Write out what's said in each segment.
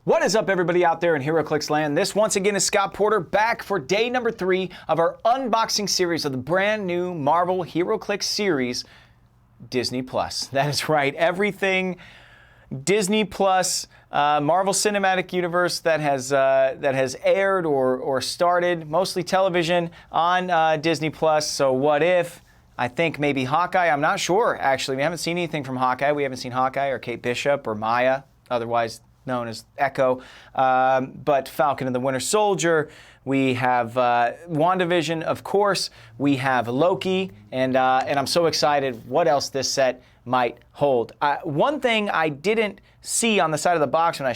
What is up, everybody out there in HeroClix land? This once again is Scott Porter, back for day number 3 of our unboxing series of the brand new Marvel HeroClix series, Disney Plus. That is right, everything Disney Plus, Marvel Cinematic Universe that has aired or started, mostly television on Disney Plus. So what if? I think maybe Hawkeye. I'm not sure, actually. We haven't seen anything from Hawkeye. We haven't seen Hawkeye or Kate Bishop or Maya, otherwise known as Echo, but Falcon and the Winter Soldier. We have WandaVision, of course. We have Loki, and I'm so excited what else this set might hold. One thing I didn't see on the side of the box when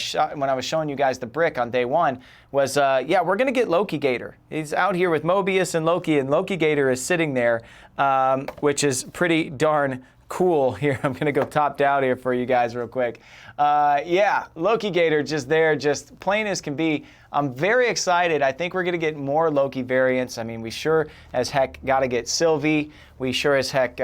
I was showing you guys the brick on day 1 was, yeah, we're going to get Loki Gator. He's out here with Mobius and Loki Gator is sitting there, which is pretty darn cool. Here, I'm going to go top down here for you guys real quick. Yeah, Loki Gator just there, just plain as can be. I'm very excited. I think we're going to get more Loki variants. I mean, we sure as heck got to get Sylvie. We sure as heck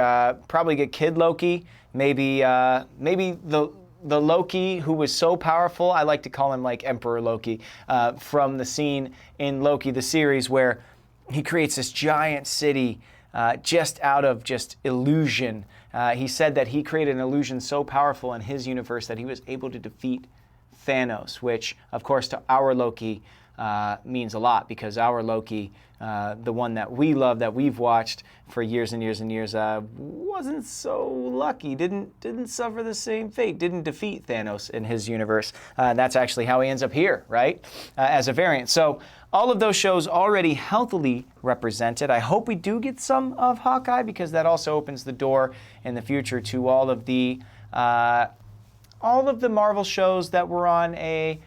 probably get Kid Loki. Maybe the Loki who was so powerful, I like to call him like Emperor Loki, from the scene in Loki, the series, where he creates this giant city just out of just illusion. He said that he created an illusion so powerful in his universe that he was able to defeat Thanos, which, of course, to our Loki means a lot, because our Loki, the one that we love, that we've watched for years and years and years, wasn't so lucky, didn't suffer the same fate, didn't defeat Thanos in his universe. That's actually how he ends up here, right, as a variant. So all of those shows already healthily represented. I hope we do get some of Hawkeye, because that also opens the door in the future to all of the Marvel shows that were on a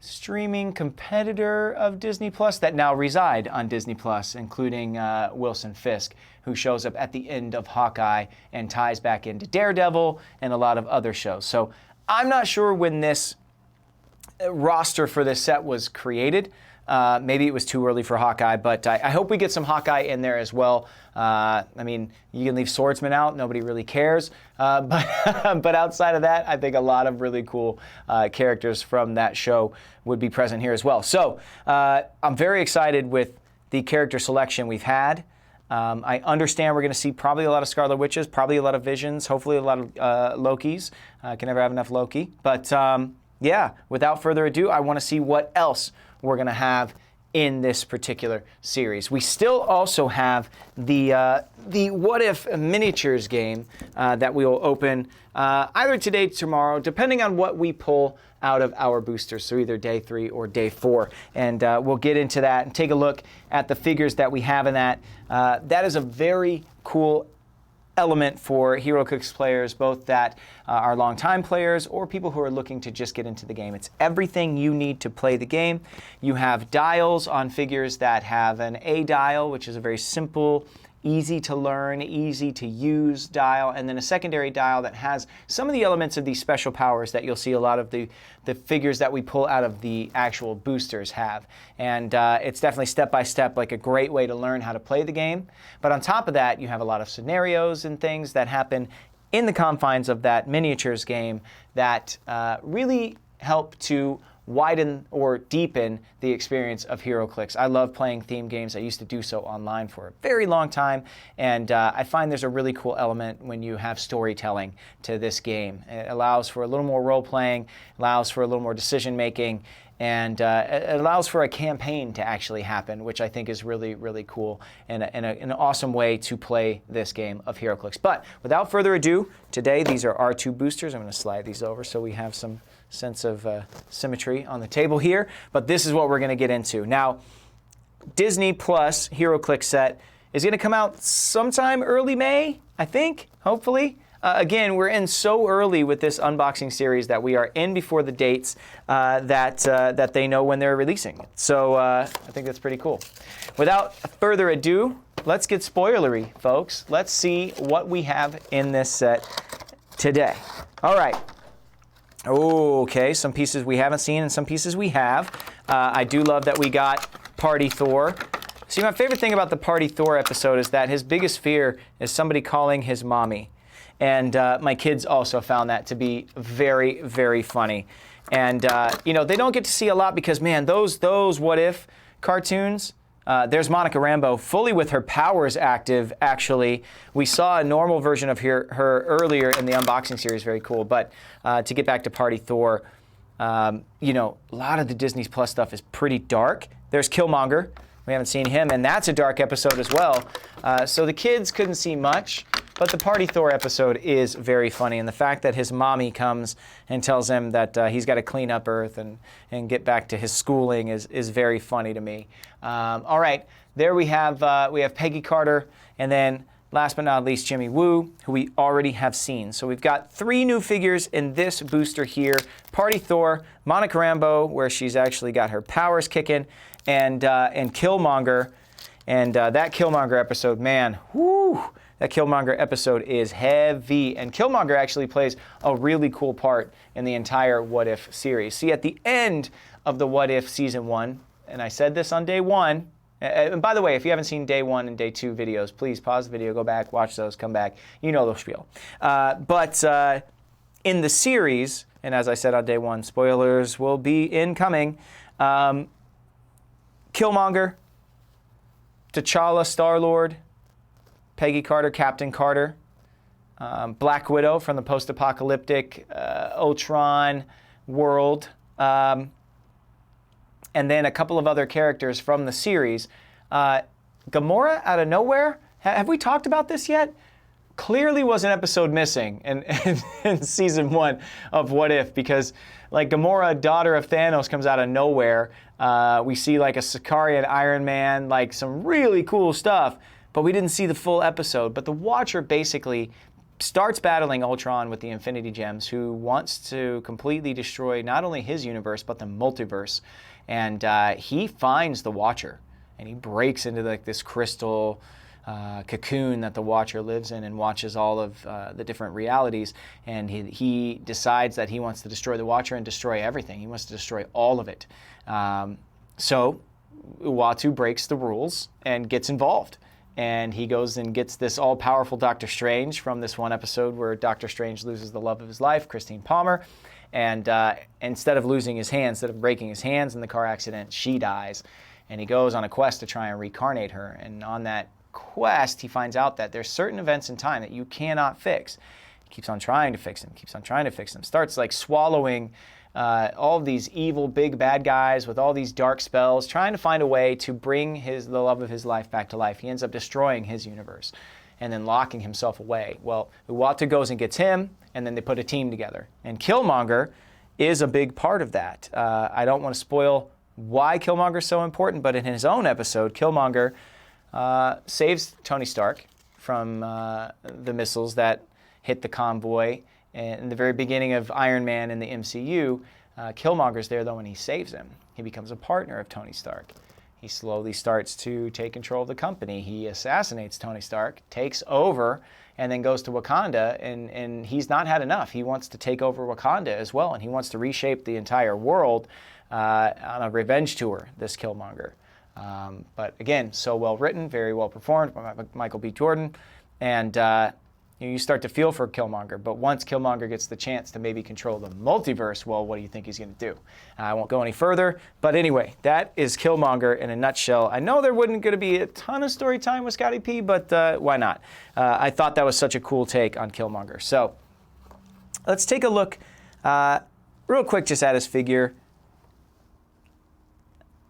streaming competitor of Disney Plus that now reside on Disney Plus, including Wilson Fisk, who shows up at the end of Hawkeye and ties back into Daredevil and a lot of other shows. So I'm not sure when this roster for this set was created. Maybe it was too early for Hawkeye, but I hope we get some Hawkeye in there as well. I mean, you can leave Swordsman out, nobody really cares. But outside of that, I think a lot of really cool characters from that show would be present here as well. So I'm very excited with the character selection we've had. I understand we're going to see probably a lot of Scarlet Witches, probably a lot of Visions, hopefully a lot of Lokis. Can never have enough Loki. But yeah, without further ado, I want to see what else we're going to have in this particular series. We still also have the What If miniatures game that we will open either today or tomorrow, depending on what we pull out of our boosters, so either day 3 or day 4. And we'll get into that and take a look at the figures that we have in that. That is a very cool element for HeroClix players, both that are longtime players or people who are looking to just get into the game. It's everything you need to play the game. You have dials on figures that have an A dial, which is a very simple, easy to learn, easy to use dial, and then a secondary dial that has some of the elements of these special powers that you'll see a lot of the figures that we pull out of the actual boosters have. And it's definitely step-by-step, like a great way to learn how to play the game. But on top of that, you have a lot of scenarios and things that happen in the confines of that miniatures game that really help to widen or deepen the experience of HeroClix. I love playing theme games. I used to do so online for a very long time, and I find there's a really cool element when you have storytelling to this game. It allows for a little more role-playing, allows for a little more decision-making, and it allows for a campaign to actually happen, which I think is really, really cool and an awesome way to play this game of HeroClix. But without further ado, today these are our 2 boosters. I'm going to slide these over so we have some sense of symmetry on the table here. But this is what we're going to get into. Now, Disney Plus HeroClix set is going to come out sometime early May, I think, hopefully. Again, we're in so early with this unboxing series that we are in before the dates that they know when they're releasing it. So I think that's pretty cool. Without further ado, let's get spoilery, folks. Let's see what we have in this set today. All right. Okay, some pieces we haven't seen and some pieces we have. I do love that we got Party Thor. See, my favorite thing about the Party Thor episode is that his biggest fear is somebody calling his mommy. And my kids also found that to be very, very funny. And, you know, they don't get to see a lot because, man, those What If cartoons, there's Monica Rambeau fully with her powers active, actually. We saw a normal version of her earlier in the unboxing series, very cool. But to get back to Party Thor, you know, a lot of the Disney Plus stuff is pretty dark. There's Killmonger. We haven't seen him, and that's a dark episode as well. So the kids couldn't see much, but the Party Thor episode is very funny. And the fact that his mommy comes and tells him that he's got to clean up Earth and get back to his schooling is very funny to me. All right, there we have Peggy Carter, and then last but not least, Jimmy Woo, who we already have seen. So we've got 3 new figures in this booster here. Party Thor, Monica Rambeau, where she's actually got her powers kicking, and Killmonger. And that Killmonger episode, man, whoo, that Killmonger episode is heavy. And Killmonger actually plays a really cool part in the entire What If series. See, at the end of the What If Season 1, and I said this on day 1, and by the way, if you haven't seen day 1 and day 2 videos, please pause the video, go back, watch those, come back. You know the spiel. But in the series, and as I said on day 1, spoilers will be incoming, Killmonger, T'Challa, Star-Lord, Peggy Carter, Captain Carter, Black Widow from the post-apocalyptic Ultron world, and then a couple of other characters from the series. Gamora out of nowhere? Have we talked about this yet? Clearly was an episode missing in season 1 of What If, because like Gamora, daughter of Thanos, comes out of nowhere. We see like a Sicarian Iron Man, like some really cool stuff, but we didn't see the full episode. But the Watcher basically starts battling Ultron with the Infinity Gems, who wants to completely destroy not only his universe, but the multiverse. And he finds the Watcher, and he breaks into like this crystal cocoon that the Watcher lives in and watches all of the different realities. And he decides that he wants to destroy the Watcher and destroy everything. He wants to destroy all of it. So Uatu breaks the rules and gets involved. And he goes and gets this all-powerful Doctor Strange from this one episode where Doctor Strange loses the love of his life, Christine Palmer. And instead of losing his hand, instead of breaking his hands in the car accident, she dies. And he goes on a quest to try and reincarnate her. And on that quest, he finds out that there's certain events in time that you cannot fix. He keeps on trying to fix them, keeps on trying to fix them. Starts like swallowing all of these evil big bad guys with all these dark spells, trying to find a way to bring the love of his life back to life. He ends up destroying his universe and then locking himself away. Well, Uatu goes and gets him, and then they put a team together. And Killmonger is a big part of that. I don't want to spoil why Killmonger is so important, but in his own episode, Killmonger saves Tony Stark from the missiles that hit the convoy. And in the very beginning of Iron Man in the MCU, Killmonger's there, though, and he saves him. He becomes a partner of Tony Stark. He slowly starts to take control of the company. He assassinates Tony Stark, takes over, and then goes to Wakanda, and he's not had enough. He wants to take over Wakanda as well, and he wants to reshape the entire world on a revenge tour, this Killmonger. But again, so well written, very well performed by Michael B. Jordan, and you start to feel for Killmonger. But once Killmonger gets the chance to maybe control the multiverse, well, what do you think he's going to do? I won't go any further, but anyway, that is Killmonger in a nutshell. I know there wasn't going to be a ton of story time with Scotty P, but why not? I thought that was such a cool take on Killmonger. So let's take a look real quick just at his figure.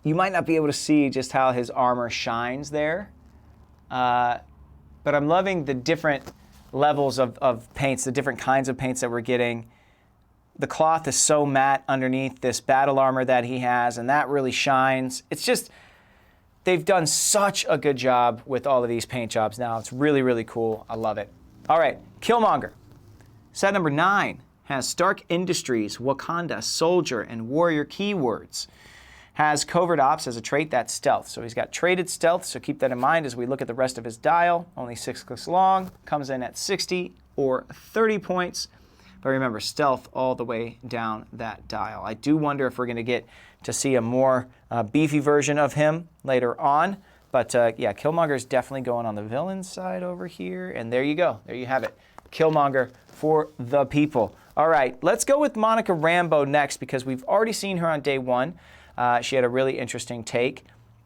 You might not be able to see just how his armor shines there, but I'm loving the different levels of paints, the different kinds of paints that we're getting. The cloth is so matte underneath this battle armor that he has, and that really shines. It's just, they've done such a good job with all of these paint jobs now. It's really, really cool. I love it. All right, Killmonger. Set number 9 has Stark Industries, Wakanda, Soldier, and Warrior keywords. Has Covert Ops as a trait, that's stealth. So he's got traded stealth, so keep that in mind as we look at the rest of his dial. Only 6 clicks long, comes in at 60 or 30 points. But remember, stealth all the way down that dial. I do wonder if we're going to get to see a more beefy version of him later on. But yeah, Killmonger is definitely going on the villain side over here. And there you go. There you have it. Killmonger for the people. All right, let's go with Monica Rambeau next because we've already seen her on day 1. She had a really interesting take.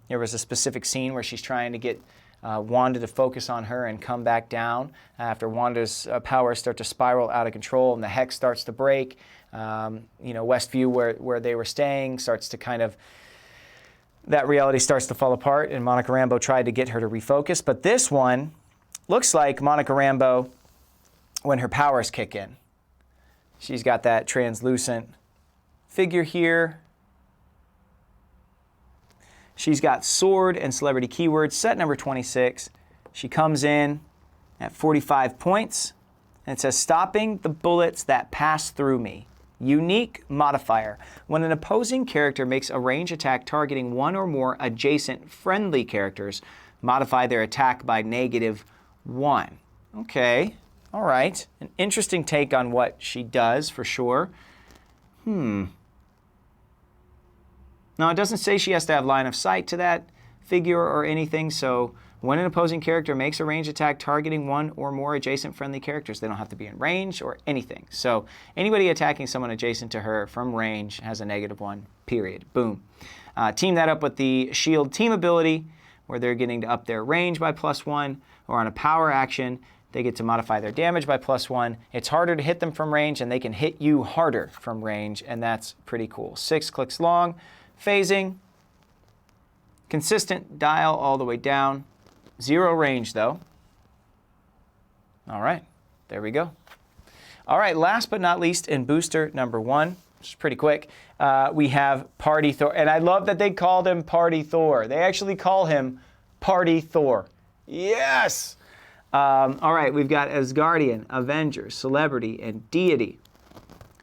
There was a specific scene where she's trying to get Wanda to focus on her and come back down after Wanda's powers start to spiral out of control and the hex starts to break. Westview, where they were staying, starts to kind of, that reality starts to fall apart, and Monica Rambeau tried to get her to refocus. But this one looks like Monica Rambeau when her powers kick in. She's got that translucent figure here. She's got sword and celebrity keywords, set number 26. She comes in at 45 points, and it says, stopping the bullets that pass through me. Unique modifier. When an opposing character makes a range attack targeting one or more adjacent friendly characters, modify their attack by -1. Okay, all right. An interesting take on what she does, for sure. Now, it doesn't say she has to have line of sight to that figure or anything, so when an opposing character makes a range attack targeting one or more adjacent friendly characters, they don't have to be in range or anything. So anybody attacking someone adjacent to her from range has a -1, period. Boom. Team that up with the shield team ability, where they're getting to up their range by +1, or on a power action, they get to modify their damage by +1. It's harder to hit them from range, and they can hit you harder from range, and that's pretty cool. 6 clicks long. Phasing, consistent dial all the way down, 0 range though. All right, there we go. All right, last but not least in booster number 1, which is pretty quick, we have Party Thor. And I love that they called him Party Thor. They actually call him Party Thor. Yes! All right, we've got Asgardian, Avenger, Celebrity, and Deity.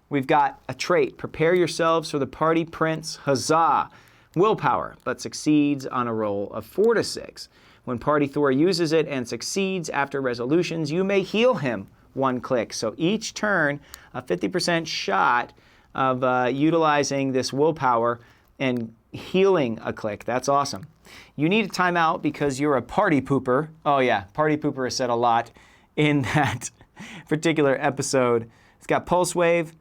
We've got a trait, prepare yourselves for the party prince, huzzah. Willpower, but succeeds on a roll of 4 to 6. When Party Thor uses it and succeeds after resolutions, you may heal him 1 click. So each turn, a 50% shot of utilizing this willpower and healing a click. That's awesome. You need a timeout because you're a party pooper. Oh yeah, party pooper is said a lot in that particular episode. It's got Pulse Wave.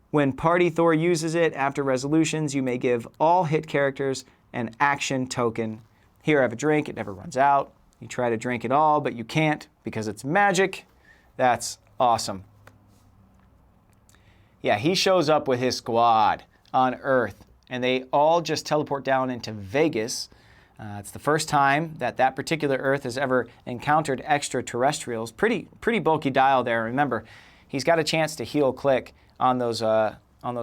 When Party Thor uses it after resolutions, you may give all hit characters an action token. Here, have a drink. It never runs out. You try to drink it all, but you can't because it's magic. That's awesome. Yeah, he shows up with his squad on Earth, and they all just teleport down into Vegas. It's the first time that that particular Earth has ever encountered extraterrestrials. Pretty bulky dial there. Remember, he's got a chance to heal click on those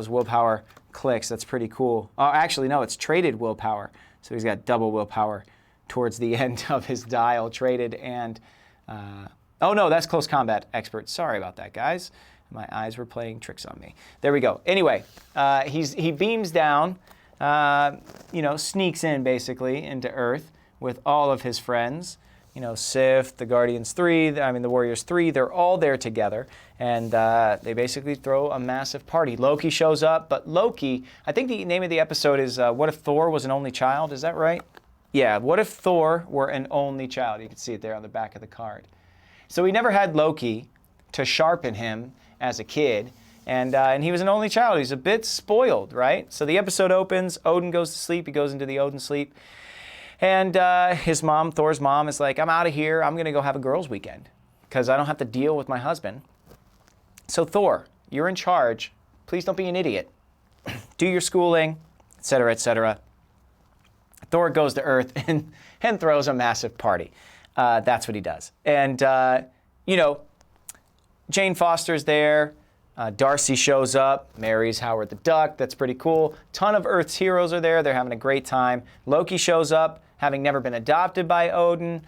willpower clicks. That's pretty cool. Oh, actually, no, it's traded willpower. So he's got double willpower towards the end of his dial, traded and... oh, no, that's close combat expert. Sorry about that, guys. My eyes were playing tricks on me. There we go. Anyway, he beams down, sneaks in, basically, into Earth with all of his friends. Sif, the Guardians 3, the Warriors 3, they're all there together, and they basically throw a massive party. Loki shows up, but Loki, I think the name of the episode is What If Thor Was an Only Child? Is that right? Yeah, what if Thor were an only child? You can see it there on the back of the card. So we never had Loki to sharpen him as a kid, and he was an only child. He's a bit spoiled, right? So the episode opens, Odin goes to sleep, he goes into the Odin sleep, and his mom, Thor's mom, is like, I'm out of here. I'm going to go have a girls' weekend because I don't have to deal with my husband. So Thor, you're in charge. Please don't be an idiot. Do your schooling, etc., etc. Thor goes to Earth and throws a massive party. That's what he does. And, Jane Foster's there. Darcy shows up, marries Howard the Duck. That's pretty cool. Ton of Earth's heroes are there. They're having a great time. Loki shows up, having never been adopted by Odin.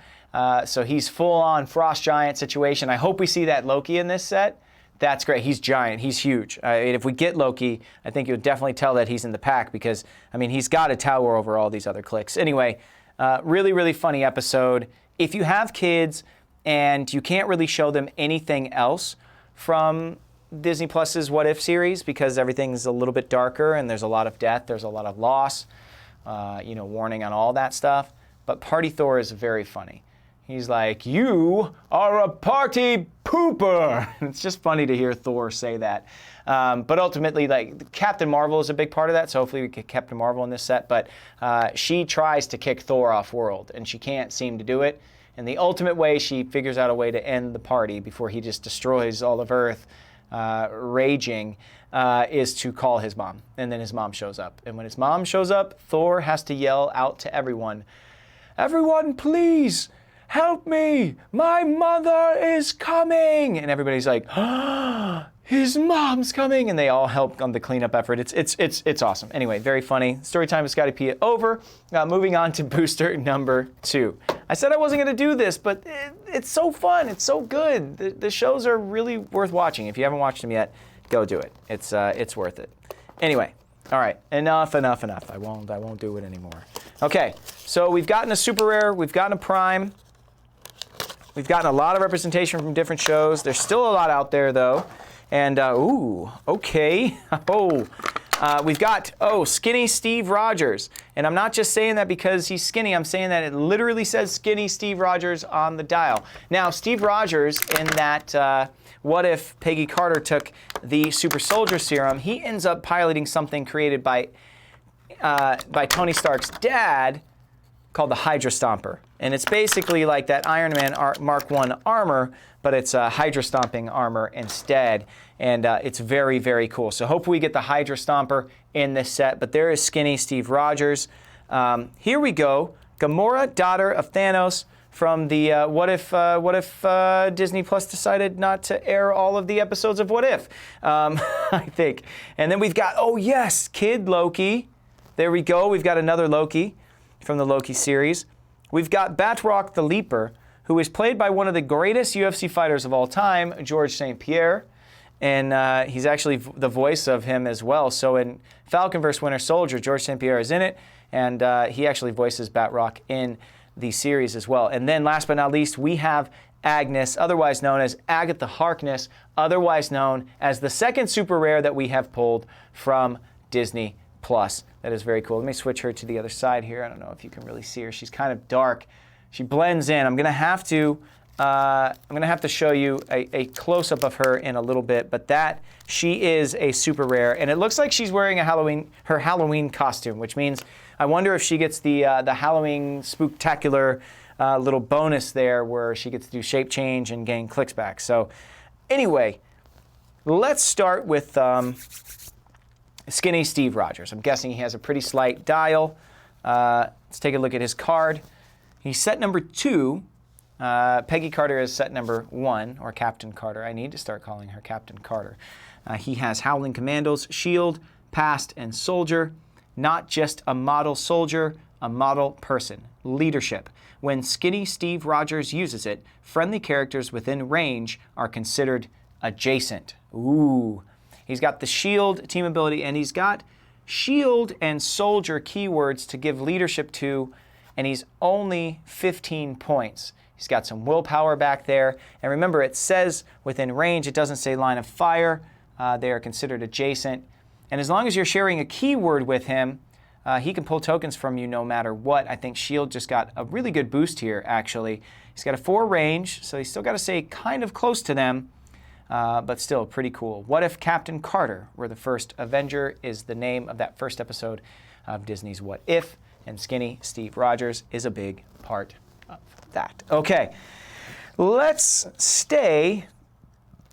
So he's full-on frost giant situation. I hope we see that Loki in this set. That's great. He's giant. He's huge. If we get Loki, I think you'll definitely tell that he's in the pack because, he's got to tower over all these other clicks. Anyway, really, really funny episode. If you have kids and you can't really show them anything else from Disney Plus's What If series because everything's a little bit darker and there's a lot of death, there's a lot of loss, warning on all that stuff. But Party Thor is very funny. He's like, you are a party pooper. It's just funny to hear Thor say that. But ultimately, like, Captain Marvel is a big part of that, so hopefully we get Captain Marvel in this set. But she tries to kick Thor off world, and she can't seem to do it. And the ultimate way she figures out a way to end the party before he just destroys all of Earth, raging, is to call his mom. And then his mom shows up. And when his mom shows up, Thor has to yell out to everyone, "Everyone, please! Help me! My mother is coming!" And everybody's like, "Ah, his mom's coming!" And they all help on the cleanup effort. It's awesome. Anyway, very funny. Storytime with Scotty P over. Moving on to booster number 2. I said I wasn't going to do this, but it's so fun. It's so good. The shows are really worth watching. If you haven't watched them yet, go do it. It's worth it. Anyway, all right. Enough. I won't do it anymore. Okay, so we've gotten a super rare. We've gotten a prime. We've gotten a lot of representation from different shows. There's still a lot out there, though. And, okay. We've got, Skinny Steve Rogers. And I'm not just saying that because he's skinny. I'm saying that it literally says Skinny Steve Rogers on the dial. Now, Steve Rogers, in that What If Peggy Carter took the Super Soldier Serum, he ends up piloting something created by Tony Stark's dad called the Hydra Stomper. And it's basically like that Iron Man Mark I armor, but it's a Hydra Stomping armor instead. And it's very, very cool. So hopefully we get the Hydra Stomper in this set. But there is Skinny Steve Rogers. Here we go. Gamora, daughter of Thanos, from the What If Disney Plus decided not to air all of the episodes of What If, I think. And then we've got, Kid Loki. There we go. We've got another Loki from the Loki series. We've got Batroc the Leaper, who is played by one of the greatest UFC fighters of all time, George St. Pierre. And he's actually the voice of him as well. So in Falcon vs. Winter Soldier, George St. Pierre is in it, and he actually voices Batroc in the series as well. And then last but not least, we have Agnes, otherwise known as Agatha Harkness, otherwise known as the second super rare that we have pulled from Disney Plus. That is very cool. Let me switch her to the other side here. I don't know if you can really see her. She's kind of dark. She blends in. I'm going to have to show you a close-up of her in a little bit, but she is a super rare, and it looks like she's wearing her Halloween costume, which means I wonder if she gets the Halloween spooktacular little bonus there where she gets to do shape change and gain clicks back. So anyway, let's start with Skinny Steve Rogers. I'm guessing he has a pretty slight dial. Let's take a look at his card. He's set number 2. Peggy Carter is set number 1, or Captain Carter. I need to start calling her Captain Carter. He has Howling Commandos, Shield, Past, and Soldier. Not just a model soldier, a model person. Leadership. When Skinny Steve Rogers uses it, friendly characters within range are considered adjacent. Ooh. He's got the Shield team ability, and he's got Shield and Soldier keywords to give leadership to, and he's only 15 points. He's got some willpower back there. And remember, it says within range. It doesn't say line of fire. They are considered adjacent. And as long as you're sharing a keyword with him, he can pull tokens from you no matter what. I think Shield just got a really good boost here, actually. He's got a 4 range, so he's still got to stay kind of close to them, but still pretty cool. What If Captain Carter Were the First Avenger is the name of that first episode of Disney's What If, and Skinny Steve Rogers is a big part of that. Okay, let's stay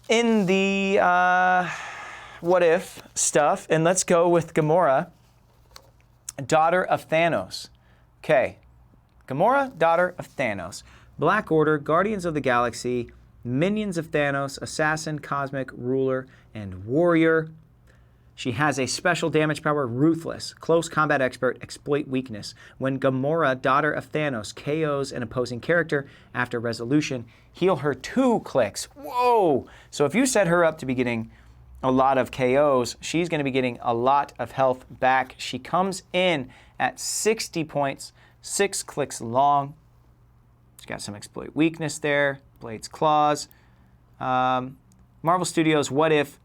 in the What If stuff, and let's go with Gamora, daughter of Thanos. Okay, Gamora, daughter of Thanos. Black Order, Guardians of the Galaxy, Minions of Thanos, Assassin, Cosmic, Ruler, and Warrior. She has a special damage power, Ruthless, Close Combat Expert, Exploit Weakness. When Gamora, daughter of Thanos, KOs an opposing character after resolution, heal her 2 clicks. Whoa! So if you set her up to be getting a lot of KOs, she's going to be getting a lot of health back. She comes in at 60 points, 6 clicks long. She's got some Exploit Weakness there, Blade's Claws. Marvel Studios, What If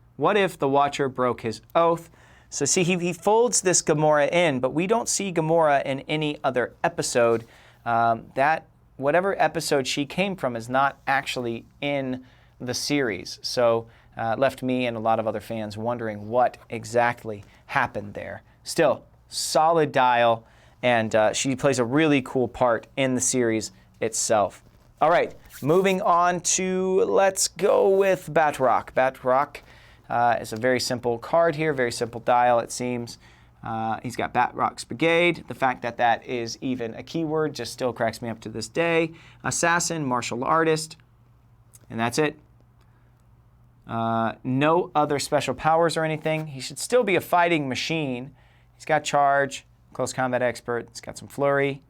the Watcher broke his oath? So see, he folds this Gamora in, but we don't see Gamora in any other episode. Whatever episode she came from is not actually in the series. So left me and a lot of other fans wondering what exactly happened there. Still, solid dial, and she plays a really cool part in the series itself. All right, moving on to, let's go with Batroc. Batroc is a very simple card here, very simple dial, it seems. He's got Batroc's Brigade. The fact that that is even a keyword just still cracks me up to this day. Assassin, Martial Artist, and that's it. No other special powers or anything. He should still be a fighting machine. He's got Charge, Close Combat Expert. He's got some Flurry.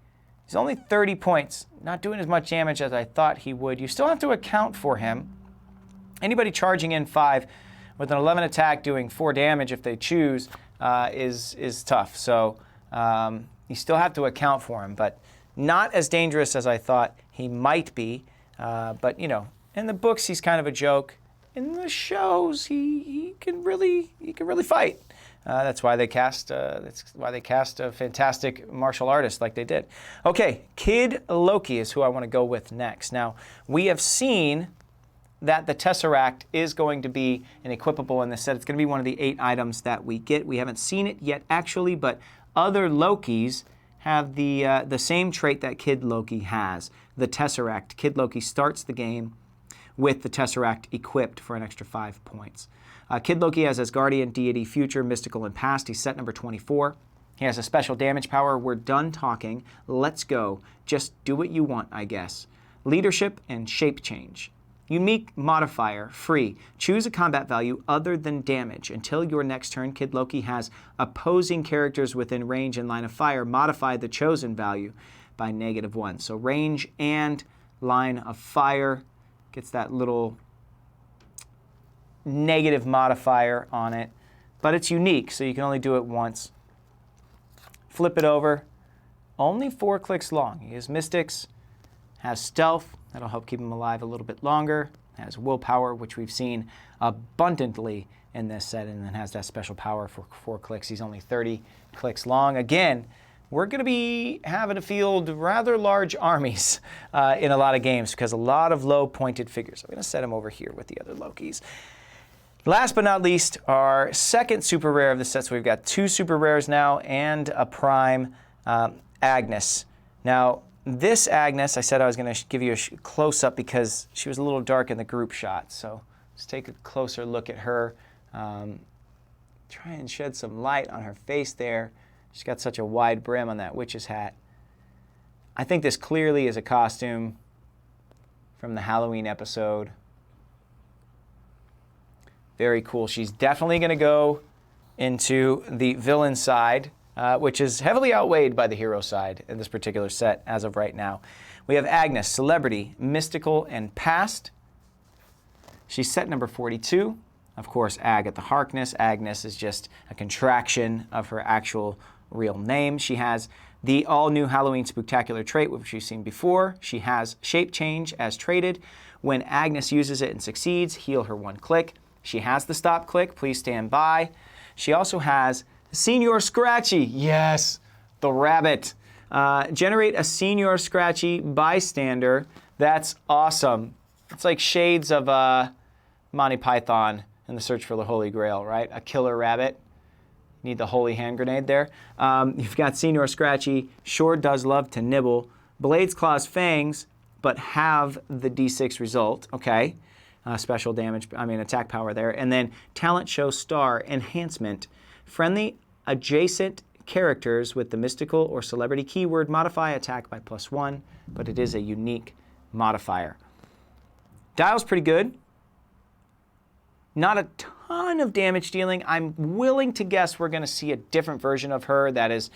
He's only 30 points, not doing as much damage as I thought he would. You still have to account for him. Anybody charging in 5 with an 11 attack doing 4 damage if they choose is tough. So you still have to account for him, but not as dangerous as I thought he might be. But, you know, in the books, he's kind of a joke. In the shows, he can really fight. That's why they cast a fantastic martial artist like they did. Okay, Kid Loki is who I want to go with next. Now, we have seen that the Tesseract is going to be an equipable in this set. It's going to be one of the 8 items that we get. We haven't seen it yet, actually, but other Lokis have the same trait that Kid Loki has, the Tesseract. Kid Loki starts the game with the Tesseract equipped for an extra 5 points. Kid Loki has Asgardian, Deity, Future, Mystical, and Past. He's set number 24. He has a special damage power. We're done talking. Let's go. Just do what you want, I guess. Leadership and Shape Change. Unique modifier, free. Choose a combat value other than damage. Until your next turn, Kid Loki has opposing characters within range and line of fire modify the chosen value by -1. So range and line of fire gets that little negative modifier on it, but it's unique, so you can only do it once. Flip it over. Only 4 clicks long. He has Mystics, has Stealth. That'll help keep him alive a little bit longer. Has Willpower, which we've seen abundantly in this set, and then has that special power for 4 clicks. He's only 30 clicks long. Again, we're going to be having to field rather large armies in a lot of games because a lot of low-pointed figures. I'm going to set him over here with the other Lokis. Last but not least, our second super rare of the set. So we've got 2 super rares now and a prime, Agnes. Now, this Agnes, I said I was going to give you a close-up because she was a little dark in the group shot. So let's take a closer look at her. Try and shed some light on her face there. She's got such a wide brim on that witch's hat. I think this clearly is a costume from the Halloween episode. Very cool. She's definitely going to go into the villain side, which is heavily outweighed by the hero side in this particular set as of right now. We have Agnes, Celebrity, Mystical, and Past. She's set number 42. Of course, Agatha Harkness. Agnes is just a contraction of her actual real name. She has the all-new Halloween Spooktacular trait, which we've seen before. She has Shape Change as traded. When Agnes uses it and succeeds, heal her 1 click. She has the stop click, please stand by. She also has Senior Scratchy, yes, the rabbit. Generate a Senior Scratchy bystander. That's awesome. It's like shades of Monty Python and the Search for the Holy Grail, right? A killer rabbit. Need the holy hand grenade there. You've got Senior Scratchy, sure does love to nibble. Blades, Claws, Fangs, but have the D6 result, okay. Special damage, attack power there. And then Talent Show Star Enhancement. Friendly adjacent characters with the mystical or celebrity keyword modify attack by +1, but it is a unique modifier. Dial's pretty good. Not a ton of damage dealing. I'm willing to guess we're going to see a different version of her that is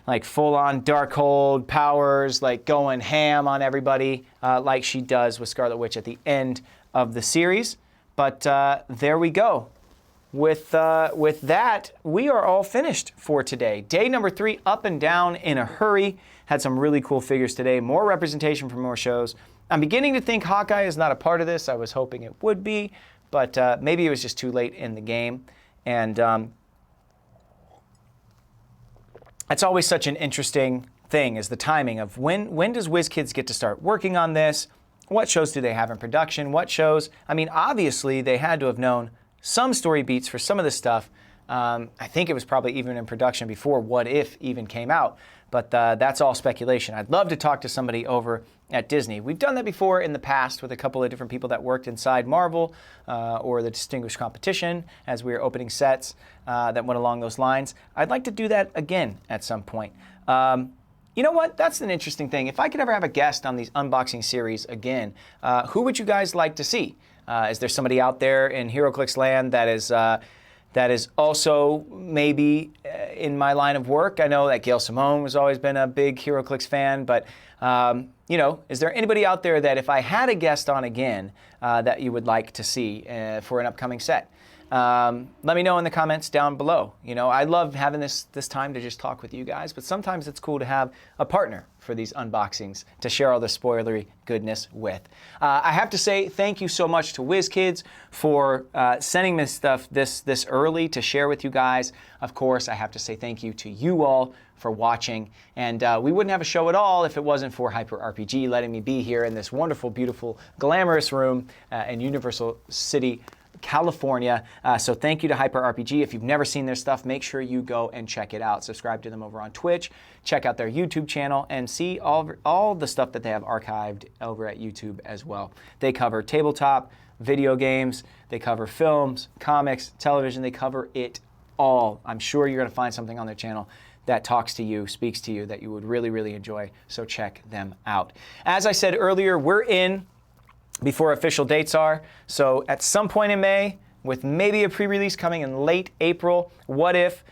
like full-on Darkhold powers, like going ham on everybody, like she does with Scarlet Witch at the end of the series. But there we go. With that, we are all finished for today. Day number 3, up and down in a hurry. Had some really cool figures today. More representation from more shows. I'm beginning to think Hawkeye is not a part of this. I was hoping it would be, but maybe it was just too late in the game. And it's always such an interesting thing is the timing of when does WizKids get to start working on this? What shows do they have in production? What shows? I mean, obviously, they had to have known some story beats for some of this stuff. I think it was probably even in production before What If even came out. But that's all speculation. I'd love to talk to somebody over at Disney. We've done that before in the past with a couple of different people that worked inside Marvel or the Distinguished Competition as we were opening sets that went along those lines. I'd like to do that again at some point. You know what? That's an interesting thing. If I could ever have a guest on these unboxing series again, who would you guys like to see? Is there somebody out there in HeroClix land that is also maybe in my line of work? I know that Gail Simone has always been a big HeroClix fan, but you know, is there anybody out there that if I had a guest on again that you would like to see for an upcoming set? Let me know in the comments down below. You know, I love having this time to just talk with you guys, but sometimes it's cool to have a partner for these unboxings to share all the spoilery goodness with. I have to say thank you so much to WizKids for sending this stuff this early to share with you guys. Of course, I have to say thank you to you all for watching, and we wouldn't have a show at all if it wasn't for Hyper RPG letting me be here in this wonderful, beautiful, glamorous room in Universal City, California. So thank you to Hyper RPG. If you've never seen their stuff, make sure you go and check it out. Subscribe to them over on Twitch, check out their YouTube channel, and see all the stuff that they have archived over at YouTube as well. They cover tabletop, video games, they cover films, comics, television, they cover it all. I'm sure you're going to find something on their channel that talks to you, speaks to you, that you would really, really enjoy. So check them out. As I said earlier, we're in before official dates are. So at some point in May, with maybe a pre-release coming in late April, What If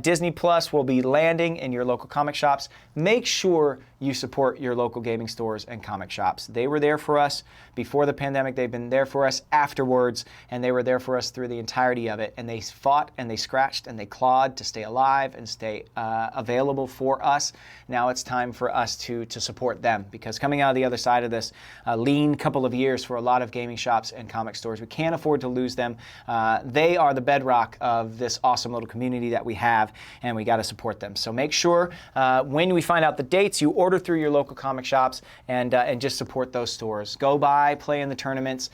Disney Plus will be landing in your local comic shops. Make sure you support your local gaming stores and comic shops. They were there for us before the pandemic. They've been there for us afterwards, and they were there for us through the entirety of it. And they fought and they scratched and they clawed to stay alive and stay available for us. Now it's time for us to support them, because coming out of the other side of this lean couple of years for a lot of gaming shops and comic stores, we can't afford to lose them. They are the bedrock of this awesome little community that we have, and we got to support them. So make sure when we find out the dates, you order through your local comic shops and just support those stores. Go by, play in the tournaments,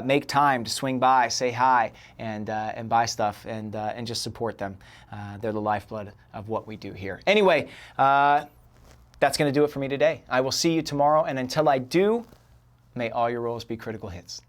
make time to swing by, say hi, and buy stuff and just support them. They're the lifeblood of what we do here. Anyway, that's going to do it for me today. I will see you tomorrow, and until I do, may all your rolls be critical hits.